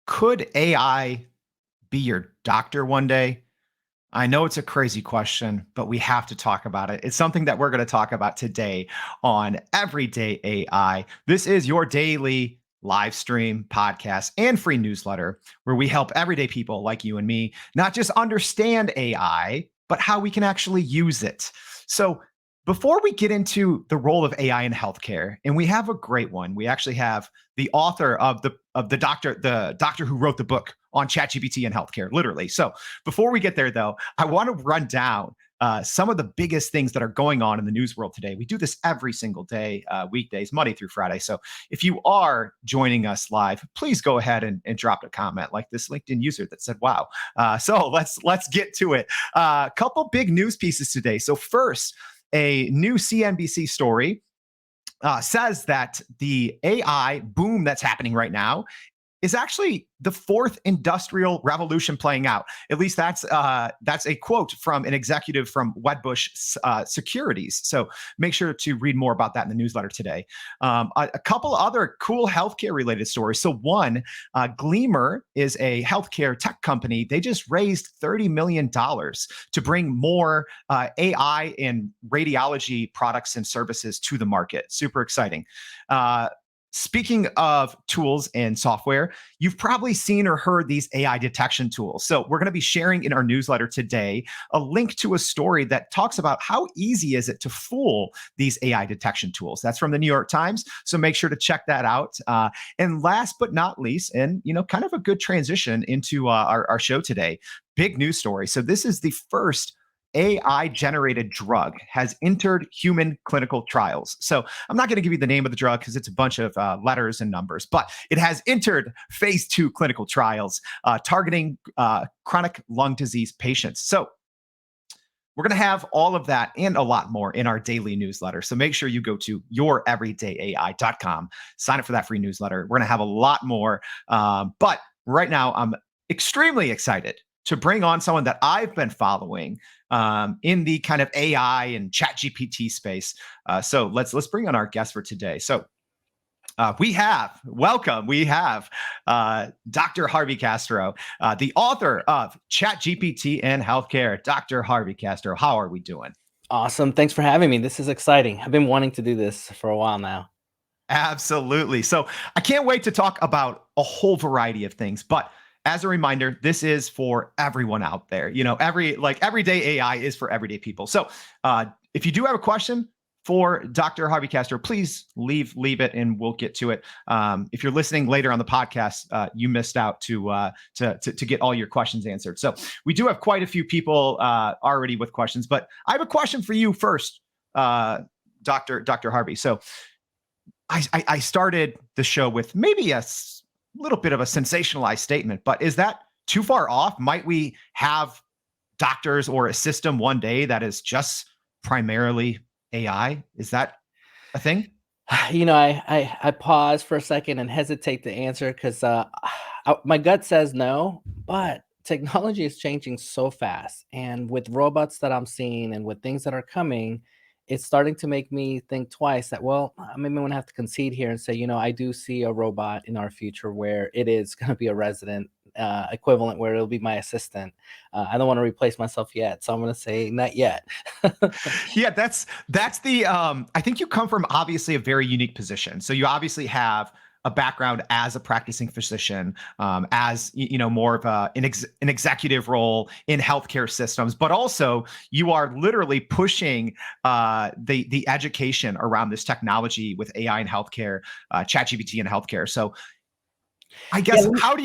Could AI be your doctor one day? I know it's a crazy question, but we have to talk about it. It's something that we're going to talk about today on Everyday AI. This is your daily live stream, podcast, and free newsletter where we help everyday people like you and me not just understand AI, but how we can actually use it. So, before we get into the role of AI in healthcare, and we have a great one, we actually have the author of the doctor who wrote the book on ChatGPT and healthcare, literally. So before we get there, though, I want to run down some of the biggest things that are going on in the news world today. We do this every single day, weekdays, Monday through Friday. So if you are joining us live, please go ahead and drop a comment like this LinkedIn user that said, "Wow." So let's get to it. A couple big news pieces today. So first, a new CNBC story says that the AI boom that's happening right now is actually the fourth industrial revolution playing out. At least that's a quote from an executive from Wedbush Securities. So make sure to read more about that in the newsletter today. A couple other cool healthcare related stories. So one, Gleamer is a healthcare tech company. They just raised $30 million to bring more AI and radiology products and services to the market. Super exciting. Speaking of tools and software, you've probably seen or heard these AI detection tools. So we're going to be sharing in our newsletter today a link to a story that talks about how easy is it to fool these AI detection tools. That's from the New York Times. So make sure to check that out. And last but not least, and kind of a good transition into our show today, big news story. So this is the first AI generated drug has entered human clinical trials. So I'm not going to give you the name of the drug because it's a bunch of letters and numbers, but it has entered phase 2 clinical trials targeting chronic lung disease patients. So we're going to have all of that and a lot more in our daily newsletter. So make sure you go to youreverydayai.com, sign up for that free newsletter. We're going to have a lot more. But right now, I'm extremely excited to bring on someone that I've been following in the kind of AI and ChatGPT space. So let's bring on our guest for today. So we have Dr. Harvey Castro, the author of ChatGPT and Healthcare. Dr. Harvey Castro, how are we doing? Awesome. Thanks for having me. This is exciting. I've been wanting to do this for a while now. Absolutely. So I can't wait to talk about a whole variety of things, but as a reminder, this is for everyone out there. Everyday AI is for everyday people. So if you do have a question for Dr. Harvey Castro, please leave it and we'll get to it. If you're listening later on the podcast, you missed out to get all your questions answered. So we do have quite a few people already with questions, but I have a question for you first, Dr. Harvey. So I started the show with maybe a little bit of a sensationalized statement, but is that too far off? Might we have doctors or a system one day that is just primarily AI? Is that a thing? I pause for a second and hesitate to answer because my gut says no, but technology is changing so fast. And with robots that I'm seeing and with things that are coming, it's starting to make me think twice that, well, maybe I'm going to have to concede here and say, I do see a robot in our future where it is going to be a resident equivalent, where it'll be my assistant. I don't want to replace myself yet, so I'm going to say not yet. Yeah, that's the I think you come from obviously a very unique position. So you obviously have a background as a practicing physician, as more of an executive role in healthcare systems, but also you are literally pushing the education around this technology with AI in healthcare, ChatGPT in healthcare. So I guess where do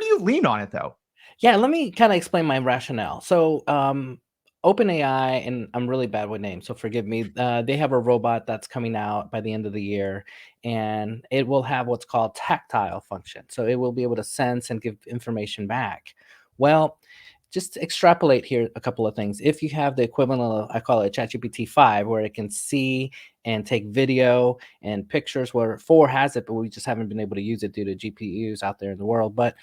you lean on it though? Yeah, let me kind of explain my rationale. So, OpenAI, and I'm really bad with names, so forgive me. They have a robot that's coming out by the end of the year, and it will have what's called tactile function. So it will be able to sense and give information back. Well, just to extrapolate here a couple of things. If you have the equivalent of, I call it ChatGPT 5, where it can see and take video and pictures, where 4 has it, but we just haven't been able to use it due to GPUs out there in the world. But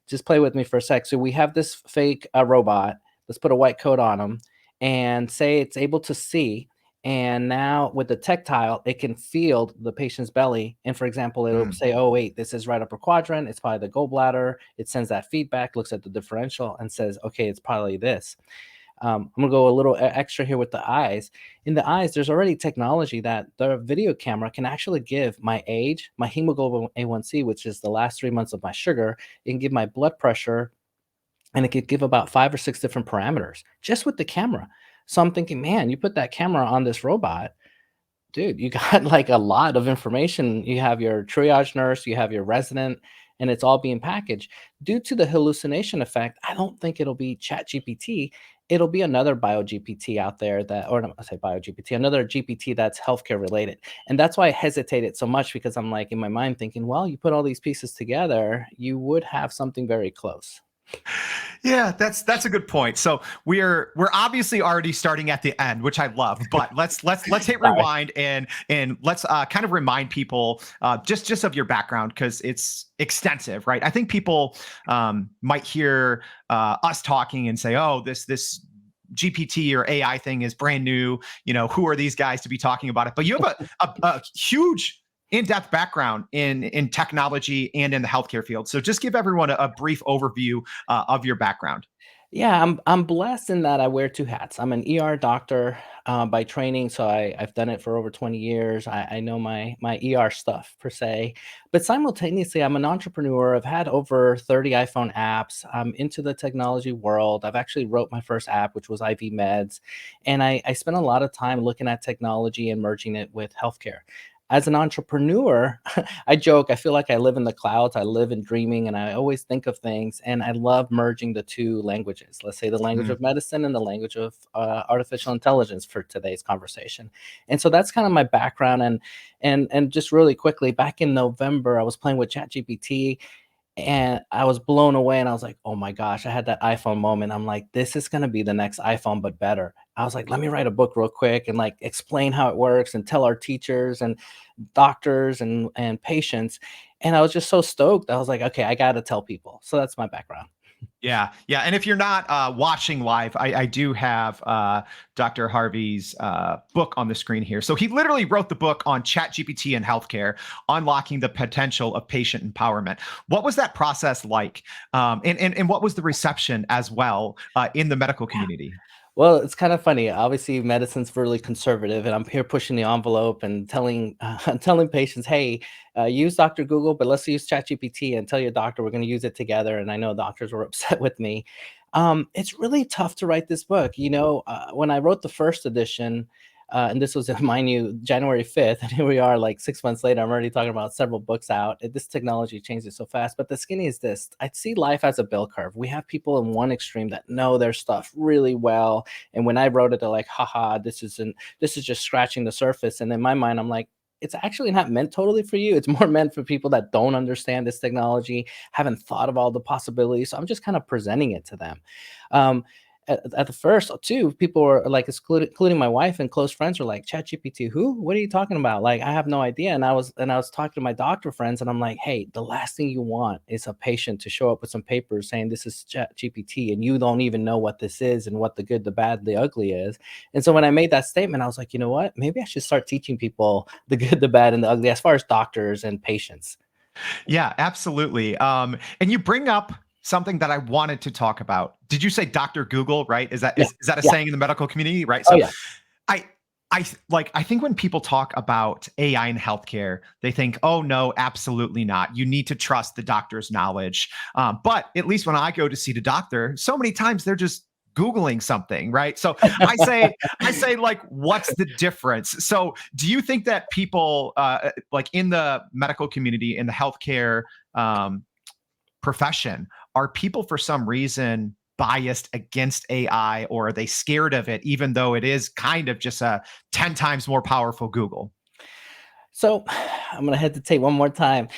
just play with me for a sec. So we have this fake robot. Let's put a white coat on them and say it's able to see. And now with the tactile, it can feel the patient's belly. And for example, it'll Mm. say, oh, wait, this is right upper quadrant. It's probably the gallbladder. It sends that feedback, looks at the differential, and says, okay, it's probably this. I'm gonna go a little extra here with the eyes. In the eyes, there's already technology that the video camera can actually give my age, my hemoglobin A1C, which is the last 3 months of my sugar. It can give my blood pressure, and it could give about 5 or 6 different parameters just with the camera. So I'm thinking, man, you put that camera on this robot, dude, you got like a lot of information. You have your triage nurse, you have your resident, and it's all being packaged. Due to the hallucination effect, I don't think it'll be Chat GPT. It'll be another bio GPT out there that, or no, I say bio GPT, another GPT that's healthcare related. And that's why I hesitated so much, because I'm like in my mind thinking, well, you put all these pieces together, you would have something very close. Yeah, that's a good point. So we're obviously already starting at the end, which I love. But let's hit Sorry. rewind and let's kind of remind people just of your background, because it's extensive, right? I think people might hear us talking and say, "Oh, this GPT or AI thing is brand new. You know, who are these guys to be talking about it?" But you have a huge in-depth background in technology and in the healthcare field. So just give everyone a brief overview of your background. Yeah, I'm blessed in that I wear 2 hats. I'm an ER doctor, by training, so I've done it for over 20 years. I know my ER stuff per se, but simultaneously, I'm an entrepreneur. I've had over 30 iPhone apps. I'm into the technology world. I've actually wrote my first app, which was IV Meds, and I spent a lot of time looking at technology and merging it with healthcare. As an entrepreneur, I joke, I feel like I live in the clouds. I live in dreaming, and I always think of things, and I love merging the 2 languages. Let's say the language Mm. of medicine and the language of artificial intelligence for today's conversation. And so that's kind of my background. And just really quickly, back in November, I was playing with ChatGPT, and I was blown away, and I was like, "Oh my gosh," I had that iPhone moment. I'm like, "This is gonna be the next iPhone, but better." I was like, "Let me write a book real quick and, like, explain how it works and tell our teachers and doctors and patients." And I was just so stoked. I was like, "Okay, I gotta tell people." So that's my background. Yeah, yeah. And if you're not watching live, I do have Dr. Harvey's book on the screen here. So he literally wrote the book on ChatGPT and healthcare, unlocking the potential of patient empowerment. What was that process like? And what was the reception as well in the medical community? Well, it's kind of funny. Obviously, medicine's really conservative, and I'm here pushing the envelope and telling telling patients, "Hey, use Doctor Google, but let's use ChatGPT and tell your doctor we're going to use it together." And I know doctors were upset with me. It's really tough to write this book. When I wrote the first edition, and this was, mind you, January 5th, and here we are, like 6 months later. I'm already talking about several books out. This technology changes so fast. But the skinny is this: I see life as a bell curve. We have people in one extreme that know their stuff really well, and when I wrote it, they're like, haha, this is just scratching the surface. And in my mind, I'm like, it's actually not meant totally for you. It's more meant for people that don't understand this technology, haven't thought of all the possibilities. So I'm just kind of presenting it to them. Um, at the first too, people were like, including my wife and close friends, were like, ChatGPT, who? What are you talking about? Like, I have no idea. And I was talking to my doctor friends, and I'm like, hey, the last thing you want is a patient to show up with some papers saying this is ChatGPT, and you don't even know what this is and what the good, the bad, the ugly is. And so when I made that statement, I was like, you know what? Maybe I should start teaching people the good, the bad, and the ugly as far as doctors and patients. Yeah, absolutely. And you bring up something that I wanted to talk about. Did you say Dr. Google, right? Is that Yeah. is that a Yeah. saying in the medical community, right? Oh So yeah. I I think when people talk about AI in healthcare, they think, "Oh no, absolutely not. You need to trust the doctor's knowledge." But at least when I go to see the doctor, so many times they're just googling something, right? So I say like, what's the difference? So do you think that people like in the medical community, in the healthcare um, profession, are people for some reason biased against AI, or are they scared of it, even though it is kind of just a 10 times more powerful Google? So I'm gonna hesitate one more time.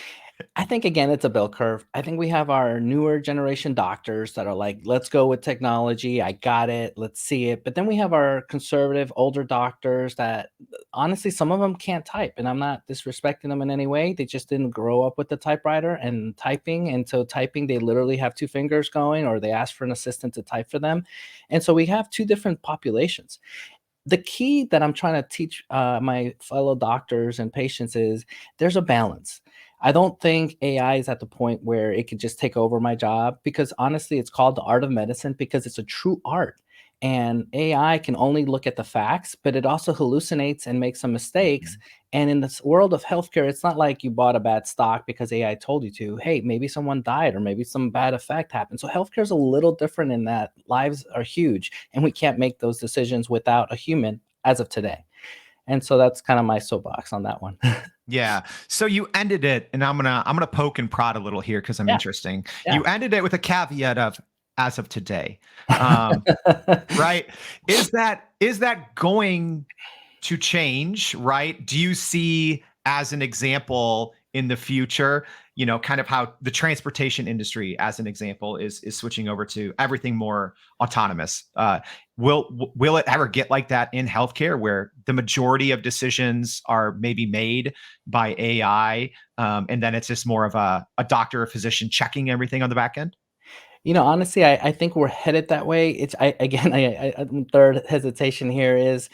I think again it's a bell curve. I think we have our newer generation doctors that are like, let's go with technology. I got it. Let's see it. But then we have our conservative older doctors that honestly some of them can't type, and I'm not disrespecting them in any way. They just didn't grow up with the typewriter and typing, and so typing they literally have two fingers going, or they ask for an assistant to type for them. And so we have two different populations. The key that I'm trying to teach my fellow doctors and patients is there's a balance. I don't think AI is at the point where it could just take over my job, because honestly, it's called the art of medicine because it's a true art. And AI can only look at the facts, but it also hallucinates and makes some mistakes. Mhm. And in this world of healthcare, it's not like you bought a bad stock because AI told you to. Hey, maybe someone died or maybe some bad effect happened. So healthcare is a little different in that lives are huge and we can't make those decisions without a human as of today. And so that's kind of my soapbox on that one. Yeah. So you ended it, and I'm gonna poke and prod a little here because I'm Yeah, interesting. yeah. You ended it with a caveat of as of today. Um, right? Is that going to change, right? Do you see as an example in the future, kind of how the transportation industry, as an example, is switching over to everything more autonomous? Will it ever get like that in healthcare, where the majority of decisions are maybe made by AI, and then it's just more of a doctor or physician checking everything on the back end? Honestly, I think we're headed that way. It's I again, third hesitation here is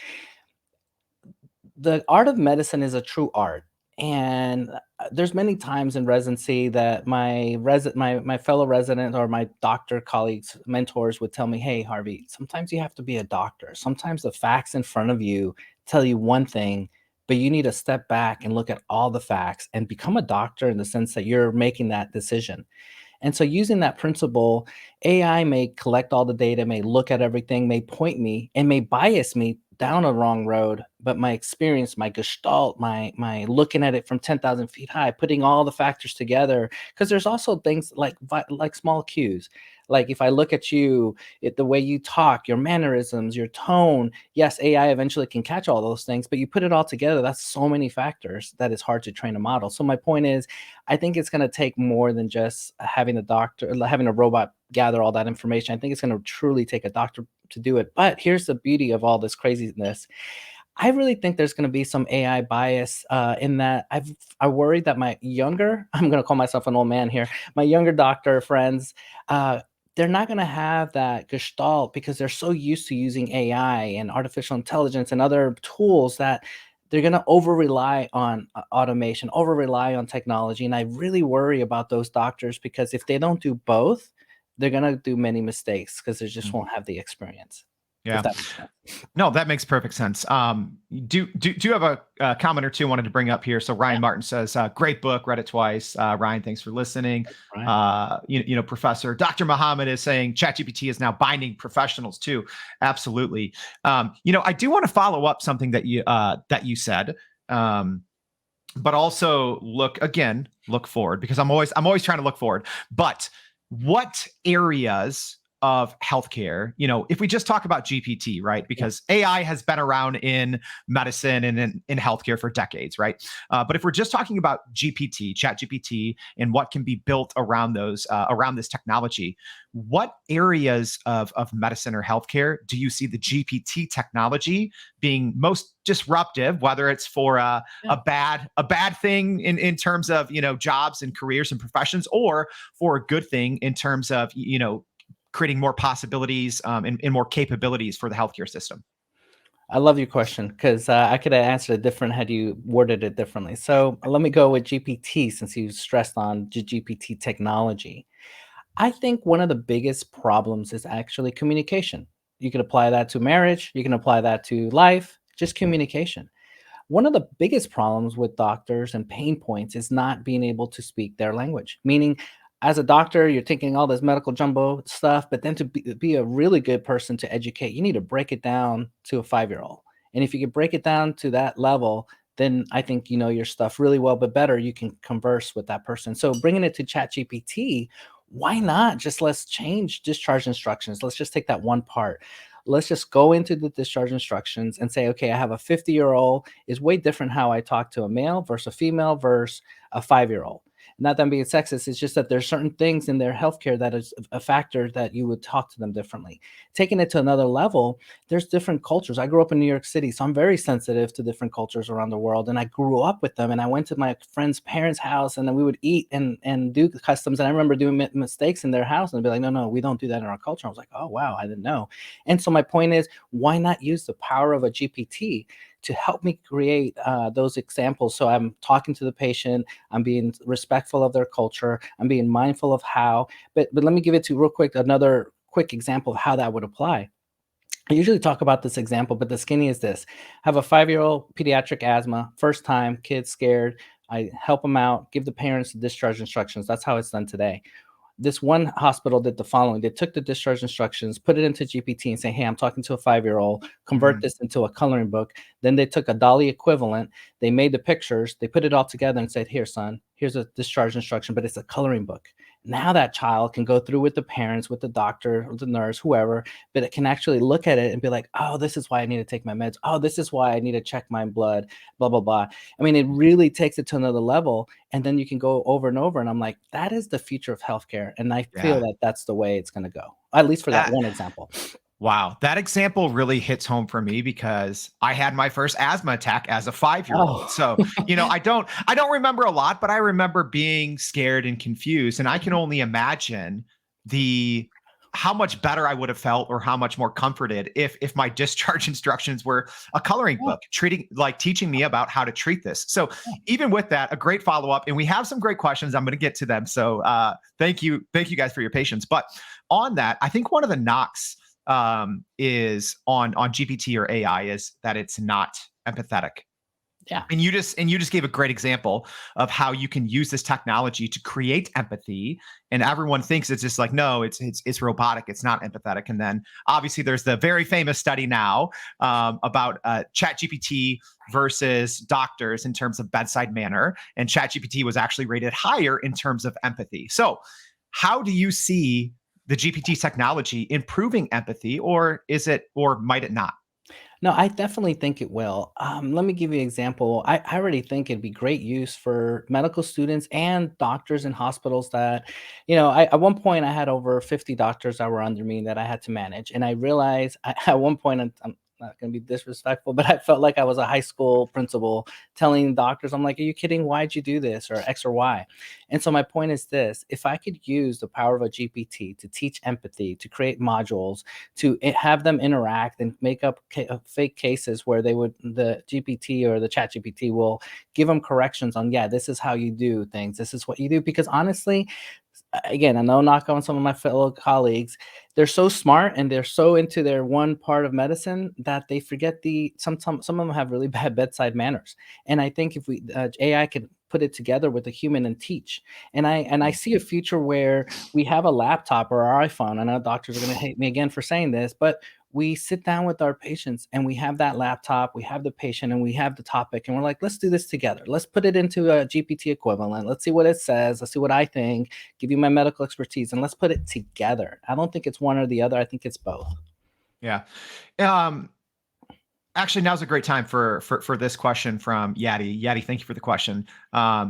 the art of medicine is a true art. And there's many times in residency that my fellow resident or my doctor colleagues, mentors would tell me, "Hey, Harvey, sometimes you have to be a doctor. Sometimes the facts in front of you tell you one thing, but you need to step back and look at all the facts and become a doctor in the sense that you're making that decision." And so using that principle, AI may collect all the data, may look at everything, may point me and may bias me down a wrong road, but my experience, my gestalt, my looking at it from 10,000 feet high, putting all the factors together, because there's also things like small cues. Like if I look at you, the way you talk, your mannerisms, your tone, yes, AI eventually can catch all those things, but you put it all together, that's so many factors that it's hard to train a model. So my point is, I think it's gonna take more than just having a robot gather all that information. I think it's gonna truly take a doctor to do it. But here's the beauty of all this craziness. I really think there's gonna be some AI bias, in that I worry that my younger I'm gonna call myself an old man here, my younger doctor friends, uh, they're not gonna have that gestalt because they're so used to using AI and artificial intelligence and other tools that they're gonna over rely on automation, over rely on technology. And I really worry about those doctors because if they don't do both, they're gonna do many mistakes because they just Mm, won't have the experience, if yeah. that makes sense. No, that makes perfect sense. Do you have a comment or two I wanted to bring up here? So Yeah, Ryan Martin says, "Great book, read it twice." Ryan, thanks for listening. right. Professor Dr. Muhammad is saying ChatGPT is now binding professionals too. Absolutely. I do want to follow up something that you said. Um, but also look forward, because I'm always trying to look forward. But what areas of healthcare, if we just talk about GPT, right? Yeah. Because AI has been around in medicine and in healthcare for decades, right? But if we're just talking about GPT, chat GPT, and what can be built around this technology, what areas of medicine or healthcare do you see the GPT technology being most disruptive, whether it's for Yeah. a bad thing in terms of jobs and careers and professions, or for a good thing in terms of creating more possibilities, and more capabilities for the healthcare system? I love your question because I could have answered it different had you worded it differently. So let me go with GPT since you stressed on GPT technology. I think one of the biggest problems is actually communication. You can apply that to marriage, you can apply that to life, just communication. One of the biggest problems with doctors and pain points is not being able to speak their language. Meaning, as a doctor, you're taking all this medical jumbo stuff, but then to be a really good person to educate, you need to break it down to a 5-year-old. And if you can break it down to that level, then I think you know your stuff really well, but better, you can converse with that person. So bringing it to ChatGPT, why not just let's change discharge instructions? Let's just take that one part. Let's just go into the discharge instructions and say, okay, I have a 50-year-old is way different how I talk to a male versus a female versus a 5-year-old. Not that I'm being sexist, it's just that there's certain things in their healthcare that is a factor that you would talk to them differently. Taking it to another level, there's different cultures. I grew up in New York City, so I'm very sensitive to different cultures around the world, and I grew up with them. And I went to my friend's parents' house, and then we would eat and do customs. And I remember doing mistakes in their house, and be like, "No, no, we don't do that in our culture." I was like, "Oh wow, I didn't know." And so my point is, why not use the power of a GPT to help me create those examples? So I'm talking to the patient, I'm being respectful of their culture, I'm being mindful of how. But let me give it to you real quick, another quick example of how that would apply. I usually talk about this example, but the skinny is this. I have a 5-year-old pediatric asthma, first time, kid scared. I help them out, give the parents the discharge instructions. That's how it's done today. This one hospital did the following. They took the discharge instructions, put it into GPT and say, "Hey, I'm talking to a 5-year-old, convert Mhm. this into a coloring book." Then they took a Dolly equivalent, they made the pictures, they put it all together and said, "Here, son, here's a discharge instruction, but it's a coloring book." Now that child can go through with the parents, with the doctor, with the nurse, whoever, but it can actually look at it and be like, "Oh, this is why I need to take my meds. Oh, this is why I need to check my blood, blah, blah, blah." I mean, it really takes it to another level, and then you can go over and over, and I'm like, that is the future of healthcare, and I feel Yeah. that that's the way it's gonna go, at least for that That one example. Wow, that example really hits home for me because I had my first asthma attack as a 5-year-old. Oh. So, I don't remember a lot, but I remember being scared and confused, and I can Mhm. only imagine the how much better I would have felt or how much more comforted if my discharge instructions were a coloring Yeah, book, teaching me about how to treat this. So, yeah. even with that, a great follow-up, and we have some great questions. I'm going to get to them. So, thank you guys for your patience. But on that, I think one of the knocks is on GPT or AI is that it's not empathetic. Yeah. And you just gave a great example of how you can use this technology to create empathy, and everyone thinks it's just like, no, it's robotic, it's not empathetic. And then obviously there's the very famous study now about Chat GPT versus doctors in terms of bedside manner, and Chat GPT was actually rated higher in terms of empathy. So how do you see the GPT technology improving empathy, or might it not? No, I definitely think it will. Let me give you an example. I already think it'd be great use for medical students and doctors in hospitals that, at one point I had over 50 doctors that were under me that I had to manage. And I realized at one point, I'm not going to be disrespectful, but I felt like I was a high school principal telling doctors, I'm like, "Are you kidding? Why'd you do this?" or X or Y. And so my point is this: if I could use the power of a GPT to teach empathy, to create modules, to have them interact and make up fake cases where the GPT or the chat GPT will give them corrections on, yeah, this is how you do things, this is what you do. Because honestly, again, I know, knock on some of my fellow colleagues, they're so smart and they're so into their one part of medicine that they forget some of them have really bad bedside manners. And I think if we AI could put it together with a human and teach. And I see a future where we have a laptop or our iPhone. I know doctors are going to hate me again for saying this, but we sit down with our patients and we have that laptop, we have the patient, and we have the topic, and we're like, let's do this together. Let's put it into a GPT equivalent. Let's see what it says. Let's see what I think, give you my medical expertise, and let's put it together. I don't think it's one or the other. I think it's both. Yeah. Um, Actually, now's a great time for this question from Yadi. Yadi, thank you for the question,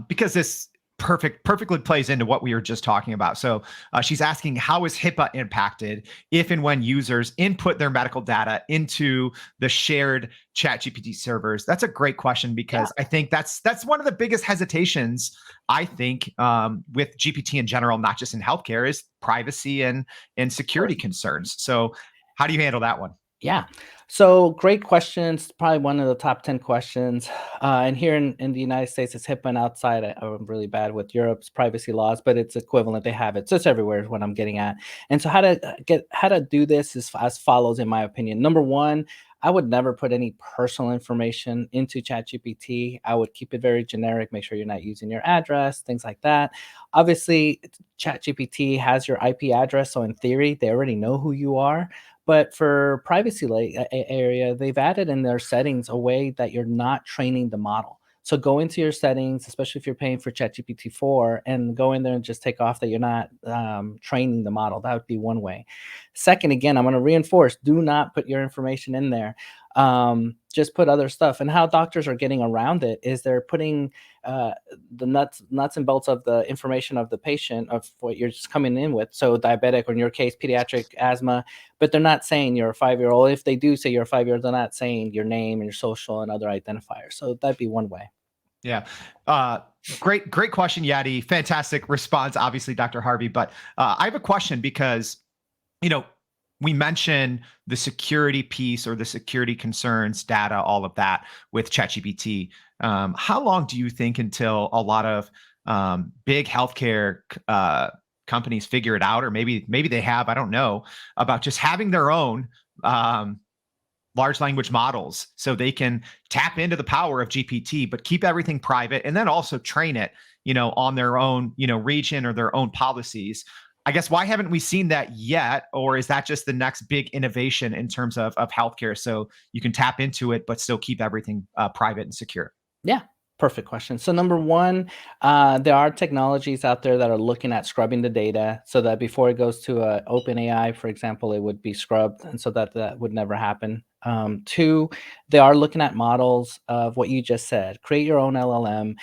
because this perfectly plays into what we were just talking about. So she's asking, how is HIPAA impacted if and when users input their medical data into the shared ChatGPT servers? That's a great question Yeah. because I think that's one of the biggest hesitations I think with GPT in general, not just in healthcare, is privacy and Of security course. concerns. So how do you handle that one? Yeah. So great questions. Probably one of the top 10 questions. And here in the United States, it's HIPAA, and outside, I'm really bad with Europe's privacy laws, but it's equivalent. They have it. So it's everywhere is what I'm getting at. And so how to do this is as follows, in my opinion. Number one, I would never put any personal information into ChatGPT. I would keep it very generic. Make sure you're not using your address, things like that. Obviously, ChatGPT has your IP address, so in theory, they already know who you are. But for privacy area, they've added in their settings a way that you're not training the model. So go into your settings, especially if you're paying for ChatGPT 4, and go in there and just take off that you're not training the model. That would be one way. Second, again, I'm going to reinforce: do not put your information in there. Just put other stuff. And how doctors are getting around it is they're putting uh, the nuts and bolts of the information of the patient of what you're just coming in with. So diabetic, or in your case, pediatric asthma, but they're not saying you're a 5-year-old. If they do say you're a 5-year-old, they're not saying your name and your social and other identifiers. So that'd be one way. Yeah. Uh, great question, Yadi. Fantastic response, obviously, Dr. Harvey. But I have a question because, you know, we mentioned the security piece or the security concerns, data, all of that with ChatGPT. How long do you think until a lot of big healthcare companies figure it out, or maybe they have, I don't know, about just having their own um, large language models so they can tap into the power of GPT, but keep everything private and then also train it, on their own, region or their own policies. I guess why haven't we seen that yet? Or is that just the next big innovation in terms of healthcare? So you can tap into it, but still keep everything private and secure. Yeah, perfect question. So number one, there are technologies out there that are looking at scrubbing the data so that before it goes to open AI, for example, it would be scrubbed, and so that that would never happen. Two, they are looking at models of what you just said. Create your own LLM.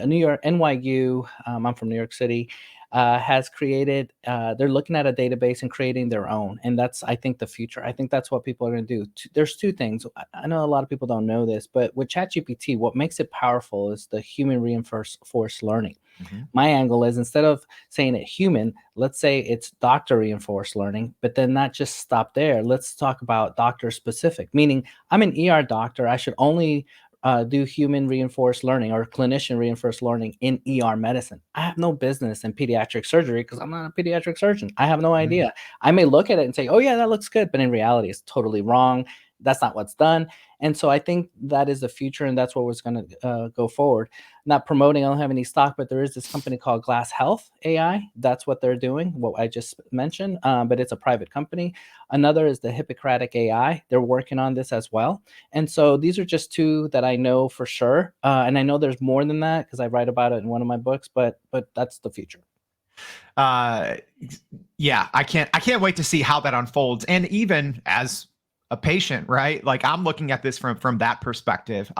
New York NYU, I'm from New York City, has created. They're looking at a database and creating their own, and that's, I think, the future. I think that's what people are going to do. There's two things. I know a lot of people don't know this, but with ChatGPT, what makes it powerful is the human reinforced learning. Mhm. My angle is, instead of saying it human, let's say it's doctor reinforced learning, but then not just stop there. Let's talk about doctor specific, meaning I'm an ER doctor. I should only do human reinforced learning or clinician reinforced learning in ER medicine. I have no business in pediatric surgery because I'm not a pediatric surgeon. I have no Mhm. idea. I may look at it and say, oh, yeah, that looks good. But in reality, it's totally wrong. That's not what's done. And so I think that is the future, and that's what was going to go forward. Not promoting, I don't have any stock, but there is this company called Glass Health AI. That's what they're doing, what I just mentioned, but it's a private company. Another is the Hippocratic AI. They're working on this as well. And so these are just two that I know for sure. And I know there's more than that because I write about it in one of my books, but that's the future. uh yeah, I can't wait to see how that unfolds. And even as a patient, right, like I'm looking at this from that perspective.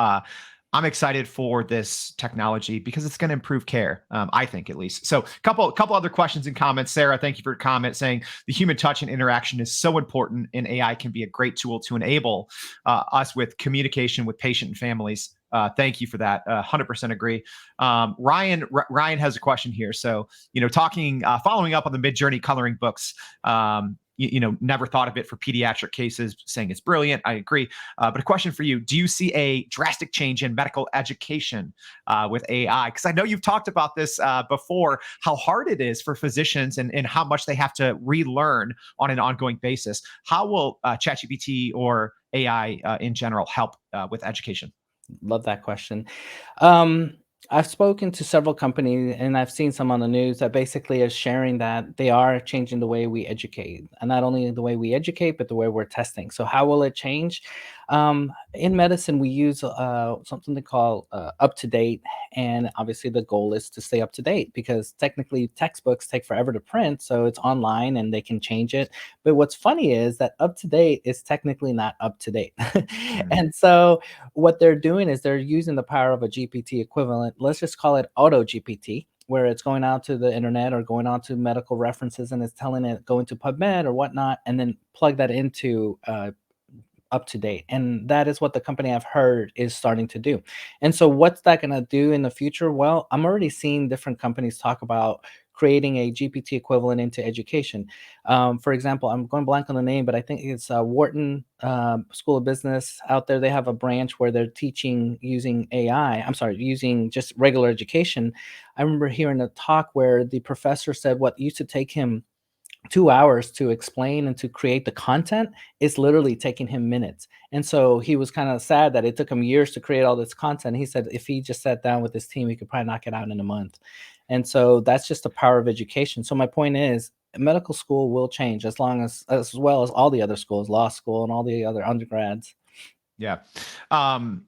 I'm excited for this technology because it's going to improve care, I think, at least. So couple other questions and comments. Sarah, thank you for your comment saying the human touch and interaction is so important, and AI can be a great tool to enable us with communication with patient and families. Thank you for that. 100% agree. Ryan has a question here. So, following up on the Mid-Journey coloring books, never thought of it for pediatric cases, saying it's brilliant. I agree. But a question for you: do you see a drastic change in medical education with AI? Because I know you've talked about this before, how hard it is for physicians and how much they have to relearn on an ongoing basis. How will ChatGPT or AI in general help with education? Love that question. Um, I've spoken to several companies and I've seen some on the news that basically is sharing that they are changing the way we educate, and not only the way we educate, but the way we're testing. So, how will it change? In medicine, we use something they call up to date, and obviously the goal is to stay up to date because technically textbooks take forever to print, so it's online and they can change it. But what's funny is that up to date is technically not up to date, Mm. and so what they're doing is they're using the power of a GPT equivalent. Let's just call it auto GPT, where it's going out to the internet or going out to medical references and it's telling it go into PubMed or whatnot, and then plug that into up to date. And that is what the company I've heard is starting to do. And so, what's that going to do in the future? Well, I'm already seeing different companies talk about creating a GPT equivalent into education. For example, I'm going blank on the name, but I think it's Wharton School of Business out there. They have a branch where they're teaching using AI. I'm sorry, using just regular education. I remember hearing a talk where the professor said what used to take him 2 hours to explain and to create the content is literally taking him minutes. And so he was kind of sad that it took him years to create all this content. He said if he just sat down with his team, he could probably knock it out in a month. And so that's just the power of education. So my point is, medical school will change as well as all the other schools, law school and all the other undergrads. Yeah. Um,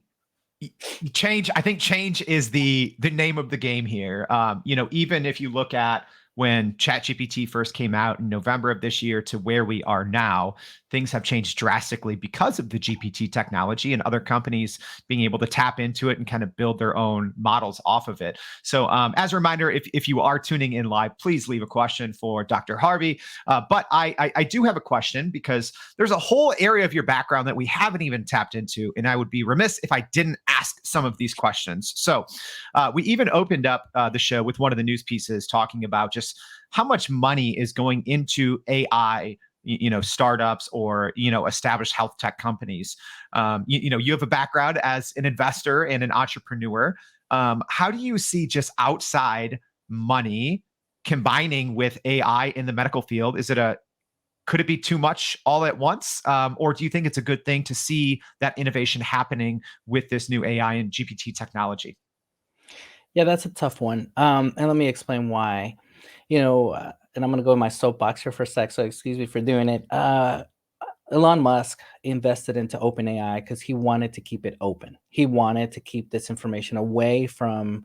change, I think change is the name of the game here. Even if you look at when ChatGPT first came out in November of this year to where we are now, things have changed drastically because of the GPT technology and other companies being able to tap into it and kind of build their own models off of it. So, as a reminder, if you are tuning in live, please leave a question for Dr. Harvey. But I do have a question because there's a whole area of your background that we haven't even tapped into, and I would be remiss if I didn't ask some of these questions. So, we even opened up the show with one of the news pieces talking about just how much money is going into AI, startups or established health tech companies. You have a background as an investor and an entrepreneur. How do you see just outside money combining with AI in the medical field? Could it be too much all at once, or do you think it's a good thing to see that innovation happening with this new AI and GPT technology? Yeah, that's a tough one. And let me explain why. And I'm going to go in my soapbox here for a sec. So excuse me for doing it. Elon Musk invested into OpenAI because he wanted to keep it open. He wanted to keep this information away from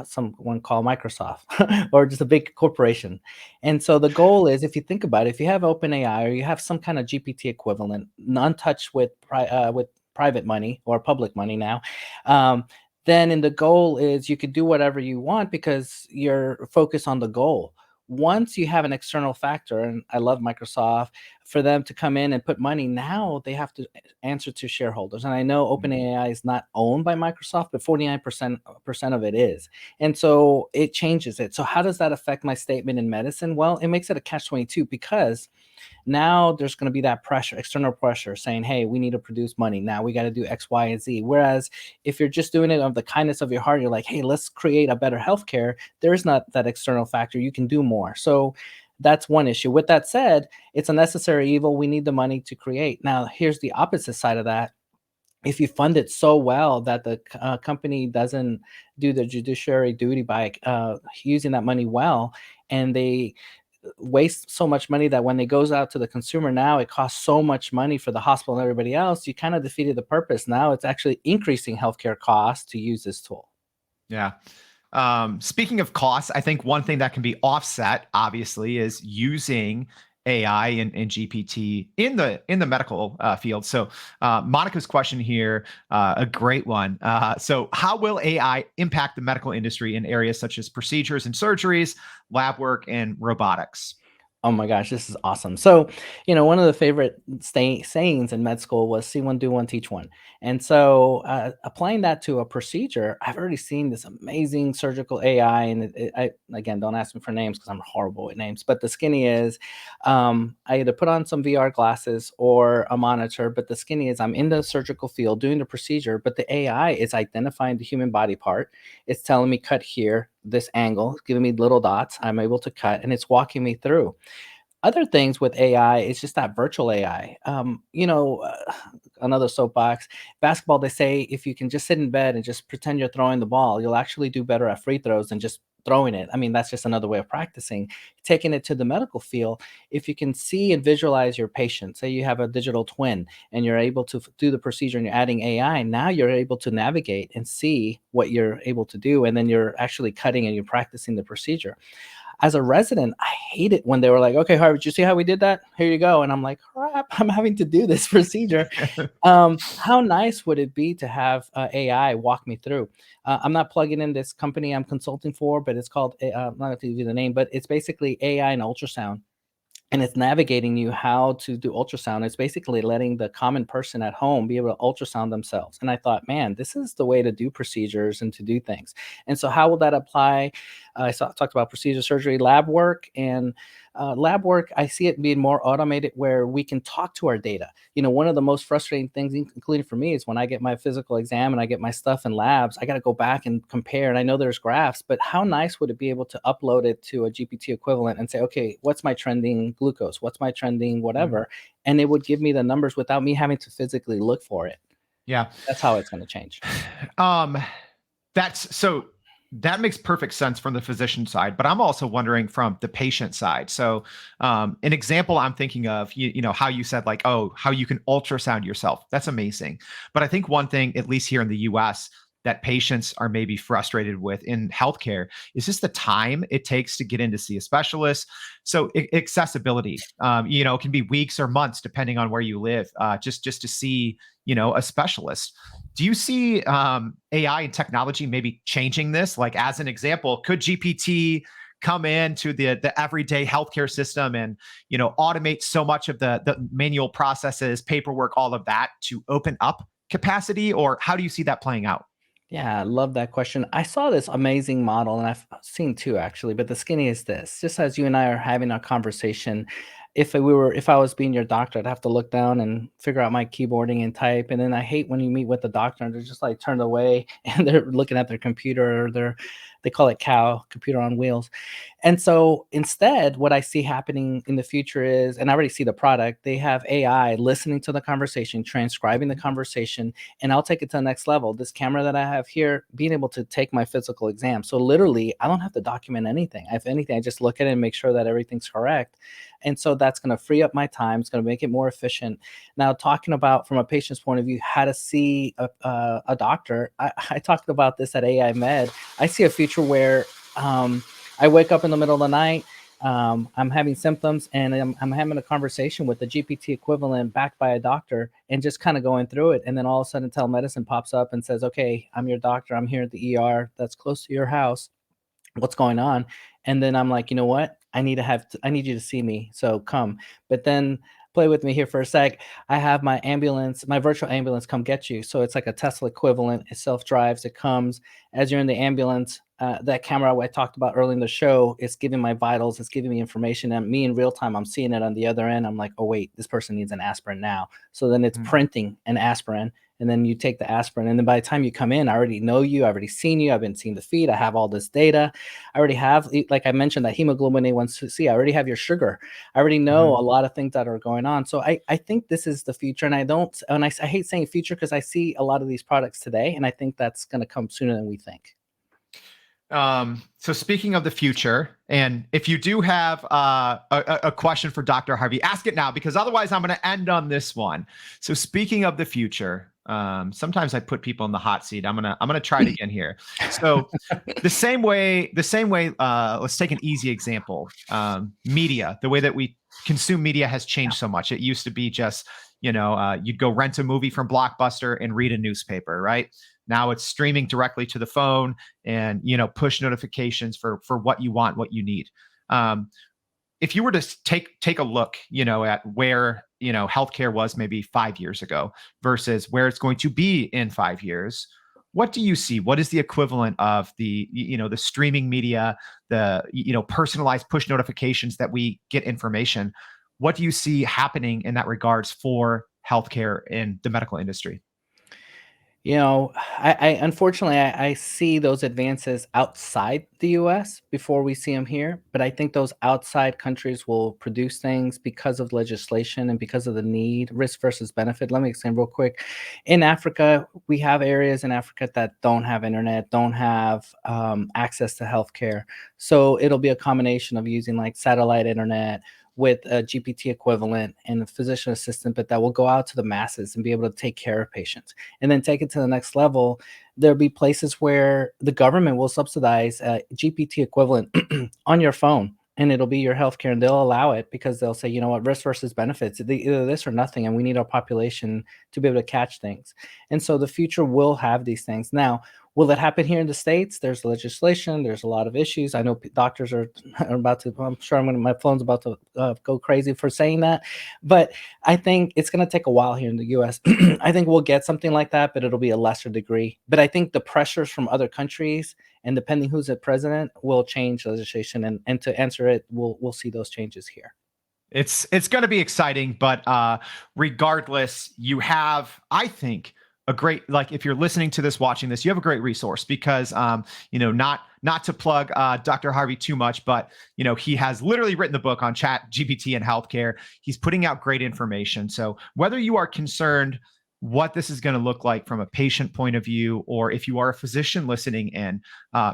someone called Microsoft or just a big corporation. And so the goal is, if you think about it, if you have OpenAI or you have some kind of GPT equivalent, untouched with private money or public money now, then in the goal is you could do whatever you want because you're focused on the goal. Once you have an external factor, and I love Microsoft, for them to come in and put money, now they have to answer to shareholders. And I know OpenAI is not owned by Microsoft, but 49% of it is. And so it changes it. So how does that affect my statement in medicine? Well, it makes it a catch-22 because now there's going to be that pressure, external pressure saying, hey, we need to produce money. Now we got to do X, Y, and Z. Whereas if you're just doing it of the kindness of your heart, you're like, hey, let's create a better healthcare. There is not that external factor. You can do more. So that's one issue. With that said, it's a necessary evil. We need the money to create. Now, here's the opposite side of that. If you fund it so well that the company doesn't do the judiciary duty by using that money well, and they waste so much money that when it goes out to the consumer, now it costs so much money for the hospital and everybody else, you kind of defeated the purpose. Now it's actually increasing healthcare costs to use this tool. Yeah. Speaking of costs, I think one thing that can be offset, obviously, is using AI and GPT in the medical field. So, Monica's question here, a great one. So, how will AI impact the medical industry in areas such as procedures and surgeries, lab work, and robotics? Oh my gosh, this is awesome. So, one of the favorite sayings in med school was see one, do one, teach one. And so, applying that to a procedure, I've already seen this amazing surgical AI. And again, don't ask me for names because I'm horrible with names. But the skinny is, I either put on some VR glasses or a monitor. But the skinny is, I'm in the surgical field doing the procedure, but the AI is identifying the human body part. It's telling me cut here, this angle, giving me little dots. I'm able to cut, and it's walking me through. Other things with AI, it's just that virtual AI. Another soapbox, basketball, they say if you can just sit in bed and just pretend you're throwing the ball, you'll actually do better at free throws than just throwing it. I mean, that's just another way of practicing. Taking it to the medical field, if you can see and visualize your patient, say you have a digital twin and you're able to do the procedure and you're adding AI, now you're able to navigate and see what you're able to do. And then you're actually cutting and you're practicing the procedure. As a resident, I hate it when they were like, okay, Harvey, did you see how we did that? Here you go. And I'm like, crap, I'm having to do this procedure. How nice would it be to have AI walk me through? I'm not plugging in this company I'm consulting for, but it's called, I'm not going to give you the name, but it's basically AI and ultrasound, and it's navigating you how to do ultrasound. It's basically letting the common person at home be able to ultrasound themselves. And I thought, man, this is the way to do procedures and to do things. And so how will that apply? Talked about procedure, surgery, lab work, and lab work. I see it being more automated where we can talk to our data. One of the most frustrating things, including for me, is when I get my physical exam and I get my stuff in labs, I got to go back and compare. And I know there's graphs, but how nice would it be able to upload it to a GPT equivalent and say, okay, what's my trending glucose? What's my trending Mhm. whatever? And it would give me the numbers without me having to physically look for it. Yeah. That's how it's going to change. Um, that makes perfect sense from the physician side, but I'm also wondering from the patient side. So, an example I'm thinking of, how you said like, oh, how you can ultrasound yourself. That's amazing. But I think one thing, at least here in the US, that patients are maybe frustrated with in healthcare is just the time it takes to get in to see a specialist. So accessibility, can be weeks or months depending on where you live, just to see, a specialist. Do you see AI and technology maybe changing this? Like, as an example, could GPT come into the everyday healthcare system and automate so much of the manual processes, paperwork, all of that to open up capacity? Or how do you see that playing out? Yeah, I love that question. I saw this amazing model, and I've seen two actually, but the skinny is this. Just as you and I are having a conversation, if I was being your doctor, I'd have to look down and figure out my keyboarding and type. And then I hate when you meet with the doctor and they're just like turned away and they're looking at their computer, or they call it cow, computer on wheels. And so instead, what I see happening in the future is, and I already see the product, they have AI listening to the conversation, transcribing the conversation, and I'll take it to the next level. This camera that I have here, being able to take my physical exam. So literally, I don't have to document anything. If anything, I just look at it and make sure that everything's correct. And so that's going to free up my time. It's going to make it more efficient. Now, talking about from a patient's point of view, how to see a doctor, I talked about this at AI Med. I see a future where I wake up in the middle of the night. I'm having symptoms and I'm having a conversation with the GPT equivalent backed by a doctor and just kind of going through it. And then all of a sudden telemedicine pops up and says, okay, I'm your doctor. I'm here at the ER that's close to your house. What's going on? And then I'm like, you know what? I need you to see me. So come. But then play with me here for a sec. I have my ambulance, my virtual ambulance come get you. So it's like a Tesla equivalent. It self-drives. It comes as you're in the ambulance. That camera I talked about early in the show, it's giving my vitals, it's giving me information, and me in real time, I'm seeing it on the other end. I'm like, oh wait, this person needs an aspirin now. So then it's printing an aspirin, and then you take the aspirin, and then by the time you come in, I already know you, I've already seen you, I've been seeing the feed, I have all this data, I already have, like I mentioned, that hemoglobin A1C, I already have your sugar, I already know a lot of things that are going on. So I think this is the future, and I hate saying future because I see a lot of these products today, and I think that's going to come sooner than we think. So speaking of the future, and if you do have a question for Dr. Harvey, ask it now, because otherwise I'm going to end on this one. So speaking of the future, sometimes I put people in the hot seat. I'm gonna try it again here. So the same way, let's take an easy example. Media, the way that we consume media has changed so much. It used to be just, you'd go rent a movie from Blockbuster and read a newspaper, right? Now it's streaming directly to the phone and, push notifications for what you want, what you need. If you were to take a look, at where, healthcare was maybe 5 years ago versus where it's going to be in 5 years, what do you see? What is the equivalent of the streaming media, the, personalized push notifications that we get information? What do you see happening in that regards for healthcare in the medical industry? I unfortunately I see those advances outside the US before we see them here, but I think those outside countries will produce things because of legislation and because of the need, risk versus benefit. Let me explain real quick. In Africa, we have areas in Africa that don't have internet, don't have access to healthcare. So it'll be a combination of using like satellite internet with a GPT equivalent and a physician assistant, but that will go out to the masses and be able to take care of patients. And then take it to the next level. There'll be places where the government will subsidize a GPT equivalent on your phone, and it'll be your healthcare, and they'll allow it because they'll say, you know what, risk versus benefits, either this or nothing, and we need our population to be able to catch things. And so the future will have these things. Now, will it happen here in the States? There's legislation. There's a lot of issues. I know doctors are about to, I'm sure my phone's about to go crazy for saying that. But I think it's going to take a while here in the US. I think we'll get something like that, but it'll be a lesser degree. But I think the pressures from other countries and depending who's the president will change legislation. And to answer it, we'll see those changes here. It's going to be exciting, but regardless, you have, I think, a great, like, if you're listening to this, watching this, you have a great resource because not to plug Dr. Harvey too much, but he has literally written the book on Chat GPT and healthcare. He's putting out great information. So whether you are concerned what this is going to look like from a patient point of view, or if you are a physician listening in,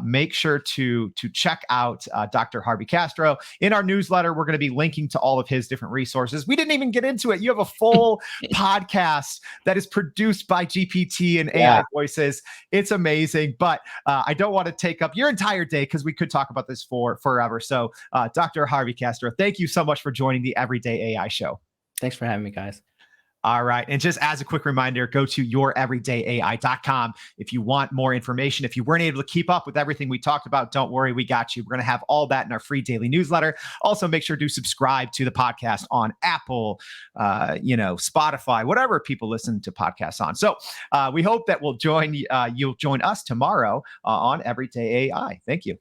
make sure to check out Dr. Harvey Castro. In our newsletter, we're going to be linking to all of his different resources. We didn't even get into it. You have a full podcast that is produced by GPT and AI voices. It's amazing, but I don't want to take up your entire day because we could talk about this for forever. So Dr. Harvey Castro, thank you so much for joining the Everyday AI Show. Thanks for having me, guys. All right. And just as a quick reminder, go to youreverydayai.com if you want more information. If you weren't able to keep up with everything we talked about, don't worry, we got you. We're going to have all that in our free daily newsletter. Also, make sure to subscribe to the podcast on Apple, Spotify, whatever people listen to podcasts on. So we hope that you'll join us tomorrow on Everyday AI. Thank you.